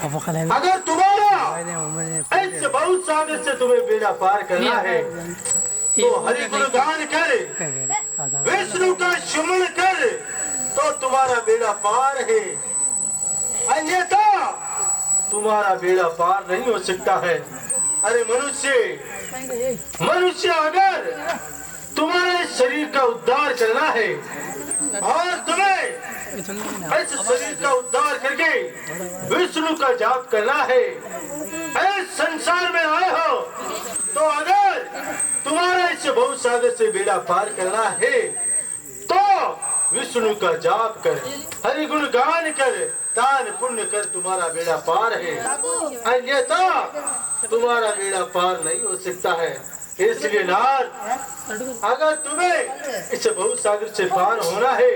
अगर तुम्हारा ऐसे बहुत सागर से तुम्हें बेड़ा पार करना है तो हरि गुणगान कर, विष्णु का सुमन कर, तो तुम्हारा बेड़ा पार है। अन्यथा तुम्हारा बेड़ा पार नहीं हो सकता है। अरे मनुष्य अगर तुम्हारे शरीर का उद्धार करना है और तुम्हें इस शरीर का उद्धार करके विष्णु का जाप करना है, इस संसार में आए हो तो अगर तुम्हारा इस बहुत सागर से बेड़ा पार करना है तो विष्णु का जाप कर, हरि गुण गान कर, दान पुण्य कर, तुम्हारा बेड़ा पार है। अन्यथा तुम्हारा बेड़ा पार नहीं हो सकता है। इसलिए नाथ, अगर तुम्हें इस बहुत सागर से पार होना है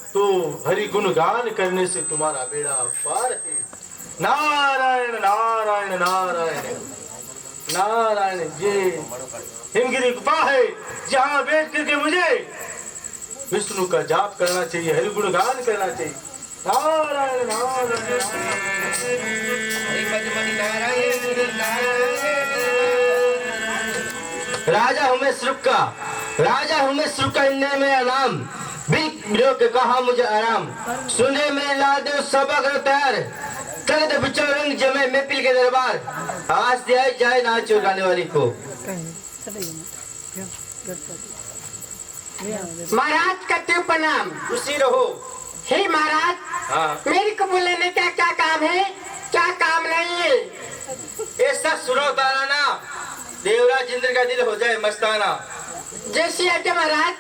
तो हरि गुण गान करने से तुम्हारा बेड़ा पार है। नारायण नारायण नारायण नारायण। ये हिमगिरी गुफा है जहाँ बैठ करके मुझे विष्णु का जाप करना चाहिए, हरि गुण गान करना चाहिए। नारायण नारायण राजा हमें श्रुक का इन्ने मेरा नाम बिलो के कहा मुझे आराम, सुने में ला दो सबक तैयार, तगत बिचो रंग जमे मैं पिल के दरबार, आज दिया जाए ना चुराने वाली को। महाराज करते प्रणाम। खुशी रहो। हे महाराज, हाँ। मेरे को बोलने का क्या काम है, क्या काम नहीं है? ऐसा सुनो ताराना, देवराज इंद्र का दिल हो जाए मस्ताना। जैसी आज्ञा महाराज।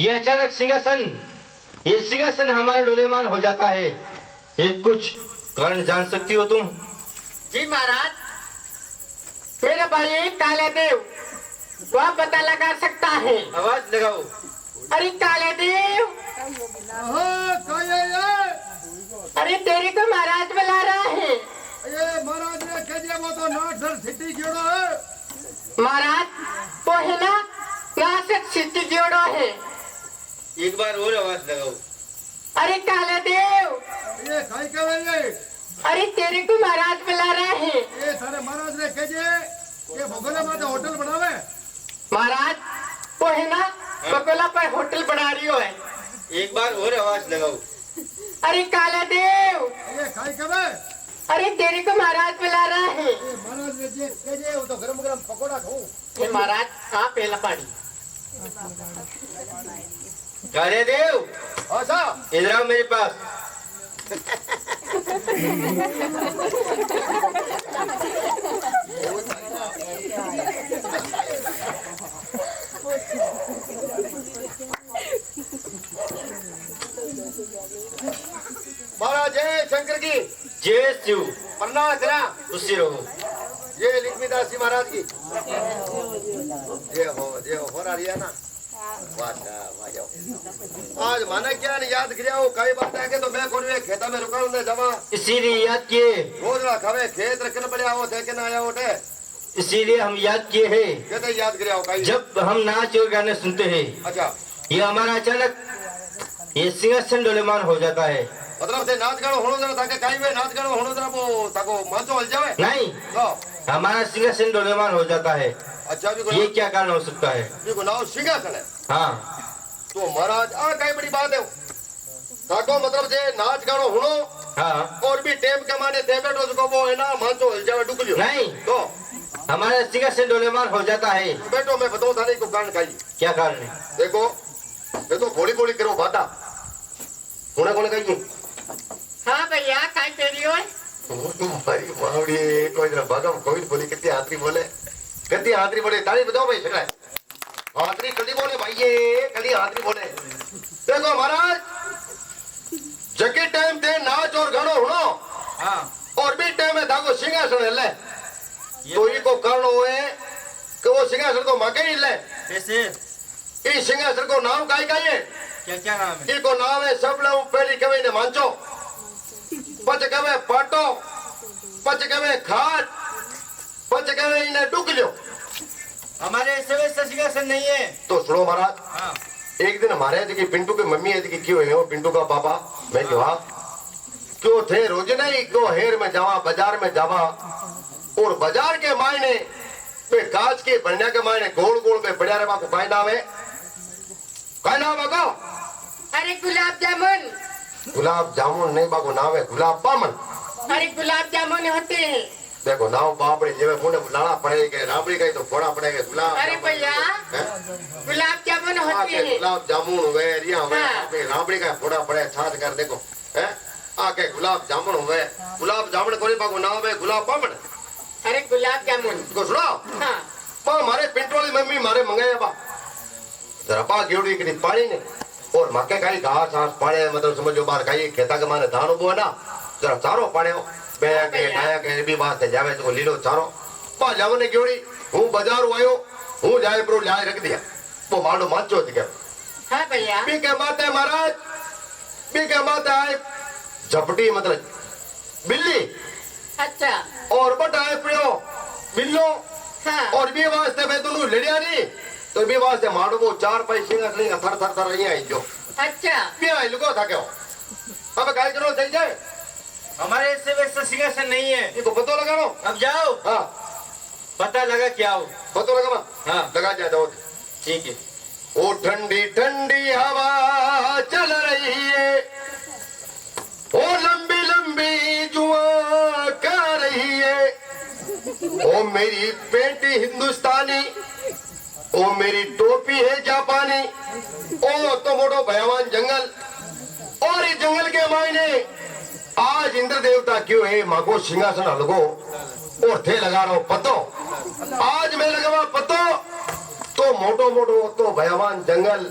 ये अचानक सिंहासन, ये सिंहासन हमारे डोलेमान हो जाता है, ये कुछ कारण जान सकती हो तुम? जी महाराज, मेरा भाई काले देव वह पता लगा सकता है। आवाज लगाओ। अरे काले देव, अरे तेरे को महाराज बुला रहा है। ये महाराज ने कह दिया वो तो नाटक सिटी जोड़ो है। महाराज वो है ना नासिक सिटी जोड़ो है। एक बार और आवाज लगाओ। अरे काले देव, ये काई कहेंगे? अरे तेरे को महाराज बुला रहा है। ये सारे महाराज ने कह दिए ये भगोला माता होटल बनावे। महाराज वो है ना बगोला पर होटल बना रही हो है। एक बार और आवाज लगाओ। अरे काला देव, ये काई कहे? अरे तेरे को महाराज बुला रहा है। ये महाराज ने जे कह दिए वो तो गरम गरम पकोड़ा खाऊं। ये महाराज कहाँ पहला पानी। काले देव, अच्छा इधर आओ मेरे पास। महाराज जय शंकर की जय शिव। प्रणाम करा। खुशी रहो। ये लक्ष्मीदास जी महाराज की जय हो रहा है ना। आज माना क्या ने याद किया हो कई बात है कि तो मैं कोई खेता में रुका हूं जमा इसीलिए याद किए, रोज ना खावे खेत रखने पड़े आओ थे कि ना आया उठे इसीलिए हम याद किए हैं। कहते याद किया हो कई जब हम नाच और गाने सुनते हैं, अच्छा ये हमारा अचानक ये सिंहासन डोलेमान हो जाता है। मतलब से नाच गानो होनो जरा ताके काई में नाच गानो होनो जरा वो ताको मंचो हल जावे नहीं, तो हमारा सिंहासन डोलेमान हो जाता है। अच्छा भी ये को क्या कारण हो सकता है? भी को नाम सिंहासन है। हाँ, तो महाराज आ कई बड़ी बात है ताको मतलब से नाच गानो होनो हाँ, और भी टेम के माने थे बैठो को वो है ना मंचो हल जावे डुकलियो नहीं, तो हमारा सिंहासन डोलेमान हो जाता है। बैठो मैं बताऊं थाने को कारण काई क्या कारण है? देखो ये तो गोली गोली करो बाटा कोने कोने कही हाँ भैया काय कह रही हो? तुम्हारी मावड़ी कोई जरा भगम कोई बोली कितनी आतरी बोले कितनी आतरी बोले ताली बताओ भाई सकरा आतरी कली बोले भाई ये कली आतरी बोले देखो महाराज जके टाइम थे नाच और गानो हुनो हाँ, और भी टाइम है धागो सिंहासन ले तो ये को कारण हुए कि वो सिंहासन को मगे ही ले कैसे? इस सिंहासन को नाम काई काई है क्या क्या नाम है? इको नाम है सब लोग पहली कवे ने मांचो पच कवे पाटो पच कवे खाट पच कवे इन्हें डुक लो हमारे ऐसे वैसे सिंहासन नहीं है। तो सुनो महाराज हाँ, एक दिन हमारे जी की पिंटू की मम्मी है जी की क्यों है वो पिंटू का पापा मैं कहा क्यों थे रोज नहीं क्यों हेर में जावा बाजार में जावा और बाजार के मायने पे कांच के बनने के मायने गोल गोल पे बढ़िया रे बाको काय नाम है अरे गुलाब जामुन। गुलाब जामुन नहीं बाको नाम है गुलाब बामन अरे गुलाब जामुन होते हैं। देखो नाव बापड़े जेवे मुने लाना पड़ेगा राबड़ी का तो फोड़ा पड़ेगा गुलाब अरे भैया गुलाब जामुन होते हैं। गुलाब जामुन हुए रिया हुए हाँ। राबड़ी का फोड़ा पड़े छाछ कर देखो हैं आके गुलाब जामुन हुए गुलाब जामुन कोई बाको नाम है गुलाब बामन अरे गुलाब जामुन को सुनो हाँ। पा मारे पिंटू वाली मम्मी मारे मंगाया बा जरा पा गेवड़ी की पानी ने और मक्के खाई घास घास पाने मतलब समझो बाहर खाई खेता के माने धान उबो ना जरा चारो पाने बैया के डाया के भी बात है जावे तो लीलो चारो पा जावने गेवड़ी हूं बाजार आयो हूं जाए प्रो लाए रख दिया वो मानो माचो दिखे हाँ भैया बी के माते महाराज बी के माते आए झपटी मतलब बिल्ली अच्छा और बट आए प्रियो बिल्लो हाँ। और भी वास्ते मैं दोनों लड़िया नहीं तो भी वास्ते मारो वो चार पैसे नहीं थर थर थर आई जो अच्छा भी आई लुको था क्यों अब काय करो सही जाए हमारे ऐसे वैसे सिंहासन नहीं है। ये को पतो लगा लो अब जाओ, हाँ पता लगा क्या हो। पतो लगा हाँ, लगा जाए जाओ ठीक है। ओ ठंडी ठंडी हवा चल रही है ओ लंबी लंबी जुआ कर रही है ओ मेरी पेंट हिंदुस्तानी ओ मेरी टोपी है जापानी ओ तो मोटो भयावान जंगल और इस जंगल के मायने आज इंद्र देवता क्यों है मागो सिंहासन अलगो और थे लगा रहा हूं पतो आज मैं लगा पतो तो तो मोटो मोटो तो भयावान जंगल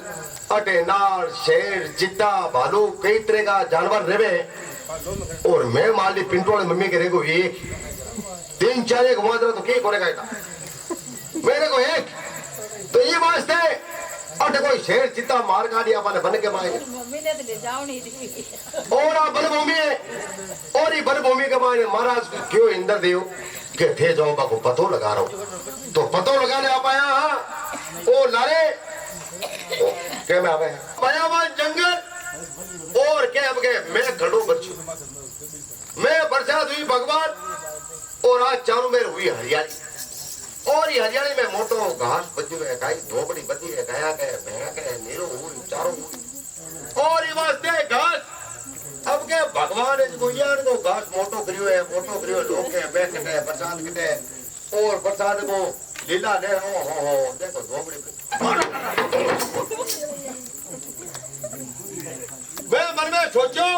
अटे नार शेर चित्ता भालू कई तरह का जानवर रहे और मैं माली पिंटोड़ मम्मी के रेगो एक 3-4 एक हुआ तो क्या कोने का मेरे को एक तो ये वास्ते अटे कोई शेर चित्ता मार का दिया अपने बन के मारे और आप बनभूमि है और ये बनभूमि के मारे महाराज क्यों इंद्र देव के थे जाओ बाको पतो लगा रहा हूँ तो पतो लगाने आप आया ओ लारे क्या मैं आवे भयावान जंगल और क्या अब गए मैं घड़ो बच्चू मैं बरसात हुई भगवान और आज चारों में हुई हरियाली और ये हरियाली में मोटो घास बच्चू है गाय धोबड़ी बची है गया के भैया के नीरो हुई चारों हुई और ये वास्ते घास अब के भगवान इसको यार तो घास मोटो करियो लोग के बैठ के प्रसाद के और प्रसाद को लीला ले हो देखो धोबड़ी मैं मन में सोचो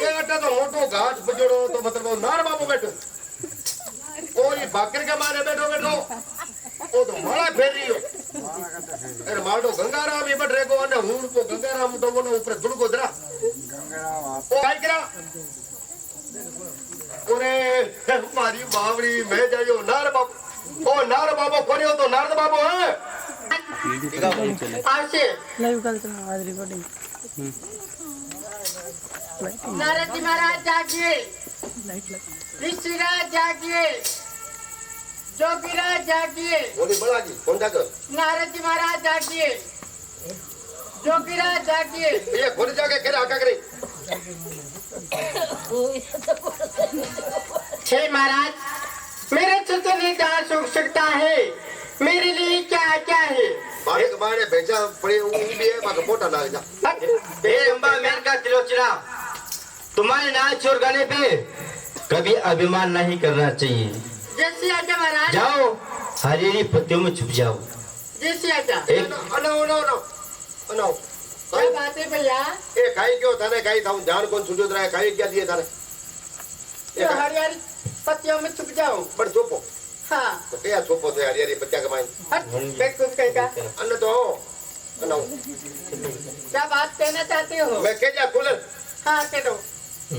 ये अटा तो मोटो घास बजड़ो तो मतलब नार बाबू बैठो और ये बाकर के मारे बैठो वो तो मारा फेर रही हो अरे मारो गंगाराम ये बैठ रहे को ने हूं को गंगाराम तो वो ऊपर धुड़ को दरा ओ काय करा ओरे मारी बावड़ी मैं जायो नार बाबू ओ नार बाबू कोने हो तो नारद बाबू है आसे लाइव कल चलना आज रिकॉर्डिंग नारद जी महाराज जागिए ऋषिराज जागिए जोगीराज जागिए बोली बड़ा जी कौन सा कर नारद जी महाराज जागिए जोगीराज जागिए ये खुद जाके करे आका करे हे महाराज मेरे से तो नहीं जा सकता है मेरे लिए क्या क्या है बारे के बारे बेचा पड़े वो भी है बाका पोटा ना जा हे अम्बा मेर का त्रिलोचना तुम्हारे नाच और गाने पे कभी अभिमान नहीं करना चाहिए। जैसे आजा महाराज जाओ हरियाली पत्तियों में छुप जाओ। जैसे आजा एक अनो क्या बात है भैया ए काई क्यों थाने काई था जान कौन छुट्टी उतरा है काई क्या दिए थाने तो हरियाली पत्तियों में छुप जाओ पर चुपो हाँ तो क्या चुपो थे हरियाली पत्तिया के माइन हट बैठ कुछ कहेगा अन्न तो अनो क्या बात कहना चाहते हो मैं कह जा कूलर हाँ कह दो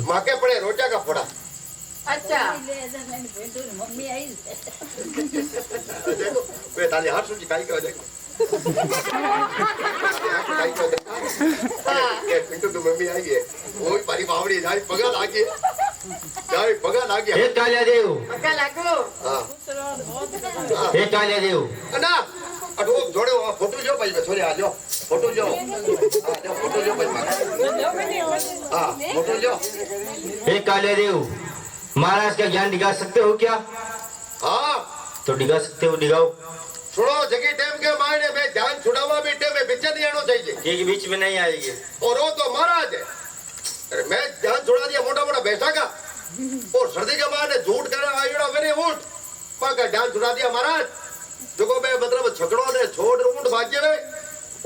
माके पड़े रोजा का फोड़ा अच्छा मम्मी आई देखो वे ताली हर सूची काई का देखो काई का देखो ये पिंटू तो मम्मी आई है वही पारी बावड़ी जाई पगा लागी हे कालिया देव पक्का लागो हां हे कालिया देव ना अटो जोड़े फोटो जो भाई छोरे आ जाओ फोटो जो फोटो जो भाई हां फोटो जो हे कालिया देव महाराज का ज्ञान दिखा सकते हो क्या? हां तो दिखा सकते हो दिखाओ। सुनो जगी टाइम के मायने में ध्यान छुड़ावा भी टाइम में बीच नहीं आना चाहिए ये बीच में नहीं आएगी और वो तो महाराज है अरे मैं ध्यान छुड़ा दिया मोटा मोटा बैठा का और सर्दी के मायने झूठ कर आईड़ा वेरी उठ पाका ध्यान छुड़ा दिया महाराज जो मैं मतलब छकड़ो ने छोड़ ऊंट भाग जावे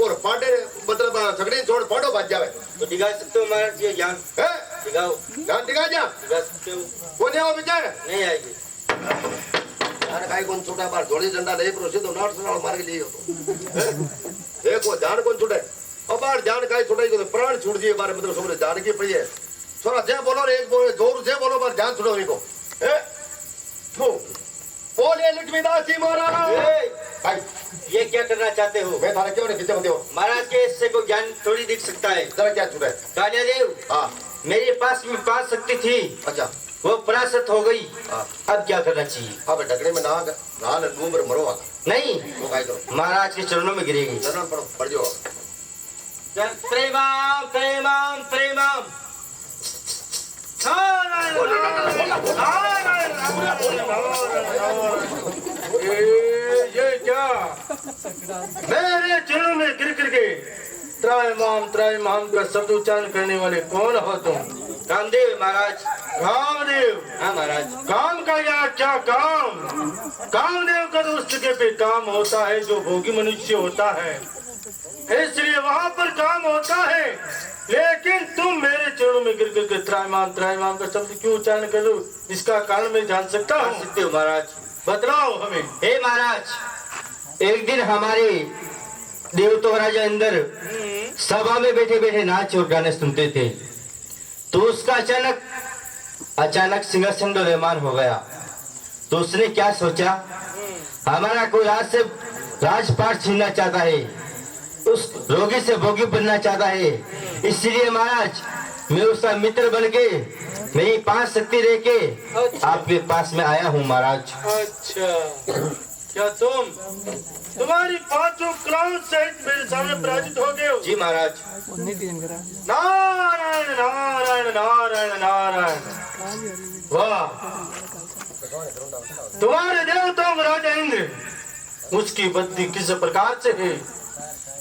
और पांडे मतलब छकड़ी छोड़ पांडो भाग जावे तो दिखा सकते हो महाराज ये ज्ञान है दिखाओ ध्यान दिखा जा दिखा सकते हो कोने आओ बेचारे नहीं आएगी यार काई कौन छोटा बार जोड़ी डंडा नहीं प्रोसी तो नाट सनाल मार के लिए हो तो देखो जान कौन छुटे अब बार जान काई छुटाई को प्राण छूट दिए बारे मतलब समझ जान की पड़ी है थोड़ा जे बोलो रे एक बोले जोर से बोलो बार जान छुड़ो इनको ए तो बोले लक्ष्मीदास जी महाराज भाई ये क्या करना चाहते हो? मैं थारे क्यों नहीं खींचे मत हो महाराज के इससे को ज्ञान थोड़ी दिख सकता है। जरा क्या छुटे कालिया देव हां मेरे पास में 5 शक्ति थी अच्छा वो परास्त हो गई हां अब क्या करना चाहिए? अब ढकने में ना डूबर मरो आगा नहीं वो काय करो महाराज के चरणों में गिरेगी। चरण पढ़ जाओ प्रेमाम प्रेमाम प्रेमाम ये क्या मेरे चरणों में गिर गिर के त्रायमाम का शब्द उच्चारण करने वाले कौन हो तुम? कामदेव महाराज। कामदेव? हाँ महाराज। काम का या क्या काम? कामदेव का तो उस जगह पे काम होता है जो भोगी मनुष्य होता है, इसलिए वहाँ पर काम होता है। लेकिन तुम मेरे चरणों में गिर गिर के त्रायमाम का शब्द क्यों उच्चारण कर रहे? इसका कारण मैं जान सकता हूँ? सकते हो महाराज। बतलाओ हमें। हे महाराज एक दिन हमारे देवतो राजा इंद्र सभा में बैठे बैठे नाच और गाने सुनते थे, तो उसका अचानक सिंहासन डोलेमान हो गया। तो उसने क्या सोचा, हमारा कोई राजपाट छीनना चाहता है, उस रोगी से भोगी बनना चाहता है। इसलिए महाराज मैं उसका मित्र बन के मेरी 5 शक्ति रह के आपके पास में आया हूँ महाराज। अच्छा, क्या तुम्हारी 5 कलाओं सहित मेरे सामने पराजित हो गए हो? जी महाराज। नारायण नारायण नारायण नारायण, वाह! तुम्हारे देवताओं में राजा इंद्र, उसकी बुद्धि किस प्रकार से है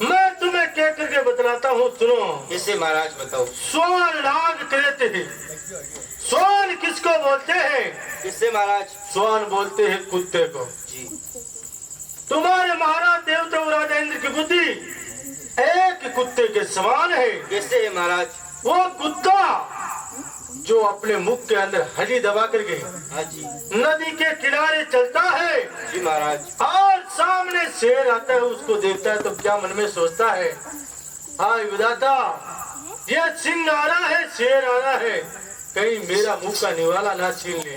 मैं तुम्हें कह करके बतलाता हूँ, सुनो। इसे महाराज बताओ। स्वर्ण नाग कहते हैं। स्वर्ण किसको बोलते हैं? इससे महाराज। स्वर्ण बोलते हैं कुत्ते को। जी। तुम्हारे महाराज देवता राजा इंद्र की बुद्धि एक कुत्ते के समान है। कैसे है महाराज? वो कुत्ता जो अपने मुख के अंदर हड्डी दबा करके नदी के किनारे चलता है। जी महाराज। और सामने शेर आता है, उसको देखता है तो क्या मन में सोचता है, हाय विधाता, ये सिंह आ रहा है, शेर आ रहा है, कहीं मेरा मुंह का निवाला ना छीन ले।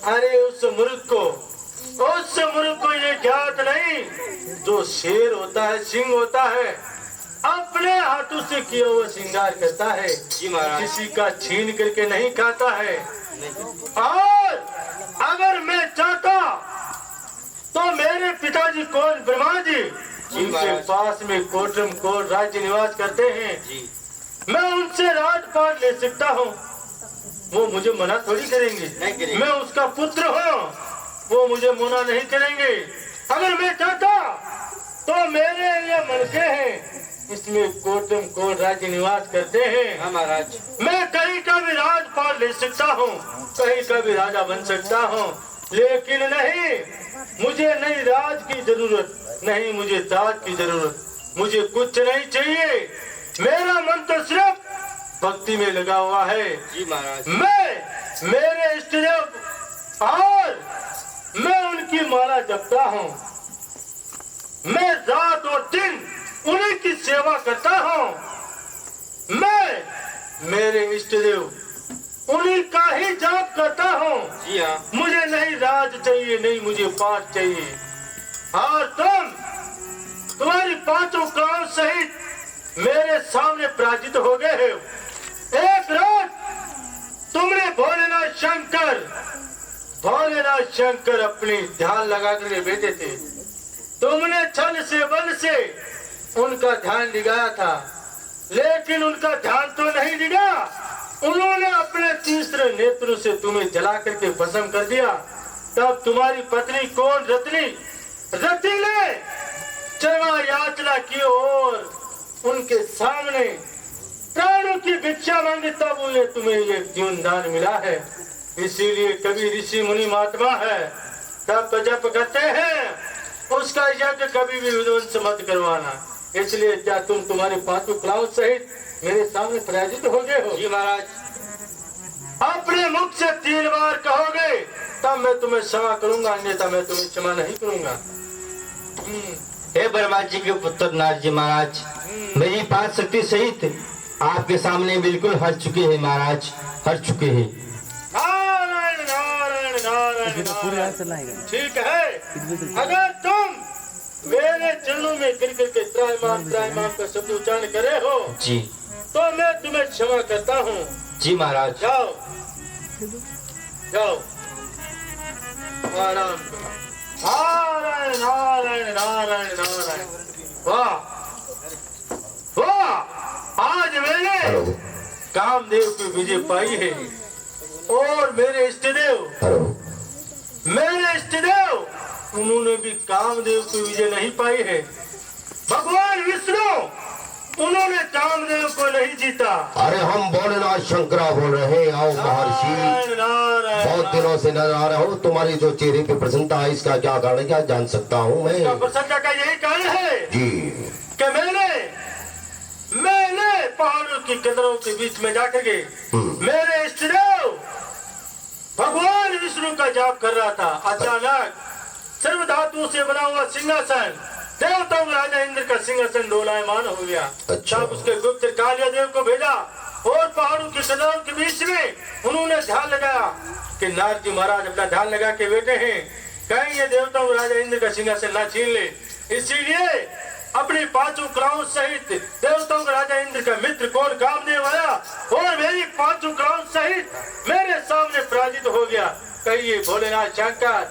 अरे उस मूर्ख को ये ज्ञात नहीं, जो शेर होता है, सिंह होता है, अपने हाथों से किया हुआ श्रृंगार करता है। जी महाराज। किसी का छीन करके नहीं खाता है। और अगर मैं चाहता तो मेरे पिताजी कौन, ब्रह्मा जी, जिनके पास में कोटरम कोट राज्य निवास करते हैं, मैं उनसे राजपाट ले सकता हूँ। वो मुझे मना थोड़ी करेंगे। मैं उसका पुत्र हूँ, वो मुझे मना नहीं करेंगे। अगर मैं चाहता तो मेरे ये मनके हैं, इसमें कोटम कोट राज्य निवास करते हैं। महाराज। मैं कहीं का भी राजपाट ले सकता हूँ, कहीं का भी राजा बन सकता हूँ, लेकिन नहीं, मुझे नहीं राज की जरूरत, नहीं मुझे ताज की जरूरत, मुझे कुछ नहीं चाहिए। मेरा मन तो सिर्फ भक्ति में लगा हुआ है। जी महाराज। मैं मेरे इष्ट देव और मैं उनकी माला जपता हूँ। मैं रात और दिन उन्हीं की सेवा करता हूँ। मैं मेरे इष्ट देव उन्हीं का ही जाप करता हूँ। जी हाँ। मुझे नहीं राज चाहिए, नहीं मुझे पाठ चाहिए। और तुम्हारी 5 कलाओं सहित मेरे सामने पराजित हो गए हो। एक रात तुमने भोलेनाथ शंकर अपनी ध्यान लगा कर बैठे थे। तुमने छल से बल से उनका ध्यान दिगाया था, लेकिन उनका ध्यान तो नहीं दिगा। उन्होंने अपने तीसरे नेत्रों से तुम्हें जला करके भस्म कर दिया। तब तुम्हारी पत्नी कौन, रति ने क्षमा याचना की और उनके सामने प्राणों की भिक्षा मांगी, तब उन्हें तुम्हें ये जीवन दान मिला है। इसीलिए कभी ऋषि मुनि महात्मा है, तब जप करते हैं, उसका यज्ञ कभी भी विध्वंस मत करवाना। इसलिए क्या तुम तुम्हारे 5 कलाओं सहित मेरे सामने पराजित हो गए हो? जी महाराज। अपने मुख से 3 बार कहोगे तब मैं तुम्हें क्षमा करूंगा, अन्यथा मैं तुम्हें क्षमा नहीं करूंगा। हे ब्रह्मा जी के पुत्र नारद जी महाराज, मेरी 5 शक्ति सहित आपके सामने बिल्कुल हर चुके हैं महाराज, हर चुके हैं। नारायण नारायण नारायण नारायण। ठीक है, अगर तुम मेरे चरणों में गिर करके त्राहिमाम का शब्द उच्चारण करे हो जी, तो मैं तुम्हें क्षमा करता हूँ। जी महाराज। जाओ जाओ, आराम करो। नारायण नारायण नारायण नारायण। वाह वाह, आज मैंने कामदेव की विजय पाई है। और मेरे इष्ट देव उन्होंने भी कामदेव की विजय नहीं पाई है। भगवान विष्णु उन्होंने कामदेव को नहीं जीता। अरे हम भोलेनाथ शंकरा बोल रहे हैं। आओ महर्षि, बहुत दिनों से नजर आ रहा हूँ। तुम्हारी जो चेहरे पे प्रसन्नता है, इसका क्या कारण है, क्या जान सकता हूँ मैं? प्रसन्नता का यही कारण है जी कि मैंने पहाड़ों की कदरों के बीच में जाकर के मेरे इष्ट देव भगवान विष्णु का जाप कर रहा था। अचानक सर्व धातुओं से बना हुआ सिंहासन देवताओं में राजा इंद्र का सिंहासन डोलायमान हो गया। अच्छा। तब उसके गुप्त कालियादेव को भेजा और पहाड़ों की सदाओं के बीच में उन्होंने ध्यान लगाया कि नारद जी महाराज अपना ध्यान लगा के बैठे हैं, कहीं ये देवताओं में राजा इंद्र का सिंहासन ना छीन ले। इसीलिए अपनी पांचों कलाओं सहित देवताओं का राजा इंद्र का मित्र कौन कामदेव आया और मेरी पांचों कलाओं सहित मेरे सामने पराजित हो गया। कहिए भोलेनाथ शंकर,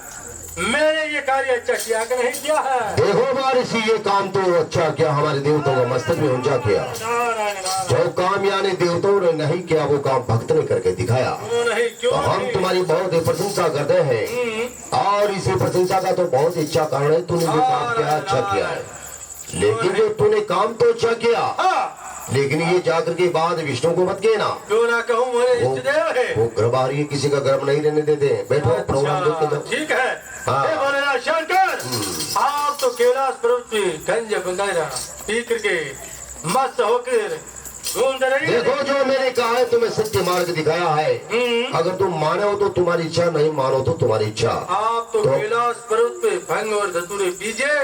मैंने ये कार्य अच्छा किया कि नहीं किया है? देखो महर्षि, ये काम तो अच्छा किया, हमारे देवताओं का मस्तक में ऊंचा किया। नारायण नारायण। जो काम यानी देवताओं ने नहीं किया वो काम भक्त ने करके दिखाया। क्यों नहीं, तो क्यों हम नहीं? तुम्हारी बहुत ही प्रशंसा करते हैं और इसी प्रशंसा का तो बहुत अच्छा कारण है, तूने जो काम किया अच्छा किया है। लेकिन जो तूने काम तो अच्छा किया, हाँ, लेकिन ये जाकर के बाद विष्णु को मत कहना। क्यों ना कहूँ, मेरे वो- इष्ट देव है। वो गर्भ आ रही है, किसी का गर्भ नहीं रहने देते हैं। बैठो, प्रोग्राम देखते अच्छा, जाओ। ठीक है। हाँ। हे भोलेनाथ शंकर, आप तो कैलाश पर्वत पे गंज बंगारा पी करके मस्त होकर घूमते रहिए। देखो, जो मैंने कहा है तुम्हें सत्य मार्ग दिखाया है। अगर तुम मानो तो तुम्हारी इच्छा, नहीं मानो तो तुम्हारी इच्छा। आप तो कैलाश पर्वत पे भंग और धतूरे पीजिए,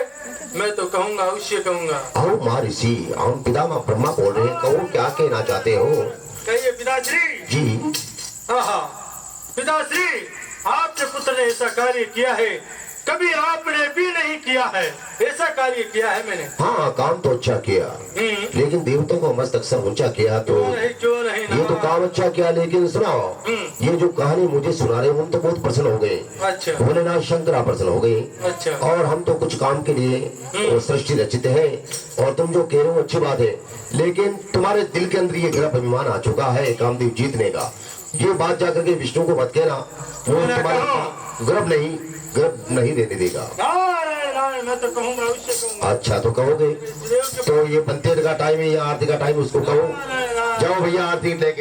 मैं तो कहूँगा, अवश्य कहूँगा। आओ महर्षि, हम पितामह ब्रह्मा बोल रहे हैं, कहो क्या कहना चाहते हो? कहिए पिताश्री। जी। हाँ, पिताश्री, आपके पुत्र ने ऐसा कार्य किया है, कभी आपने भी नहीं किया है। ऐसा कार्य किया है मैंने। हाँ, काम तो अच्छा किया, लेकिन देवताओं को मस्त अक्सर ऊंचा किया। तो क्यों नहीं, क्यों नहीं? ये तो काम अच्छा किया, लेकिन सुनाओ, ये जो कहानी मुझे सुना रहे हम तो बहुत प्रसन्न हो गए। अच्छा भोलेनाथ शंकर प्रसन्न हो गए। अच्छा। और हम तो कुछ काम के लिए वो सृष्टि रचित है, और तुम जो कह रहे हो अच्छी बात है, लेकिन तुम्हारे दिल के अंदर ये गर्भ अभिमान आ चुका है कामदेव जीतने का। ये बात जाकर के विष्णु को मत कहना, वो तुम्हारा गर्भ नहीं रहने देगा। नारायण नारायण, मैं तो कहूँगा, अवश्य कहूँगा। अच्छा, तो कहोगे? देव के तो ये बंतेर का टाइम है या आरती का टाइम, उसको कहो, नारायण नारायण। जाओ भैया आरती लेके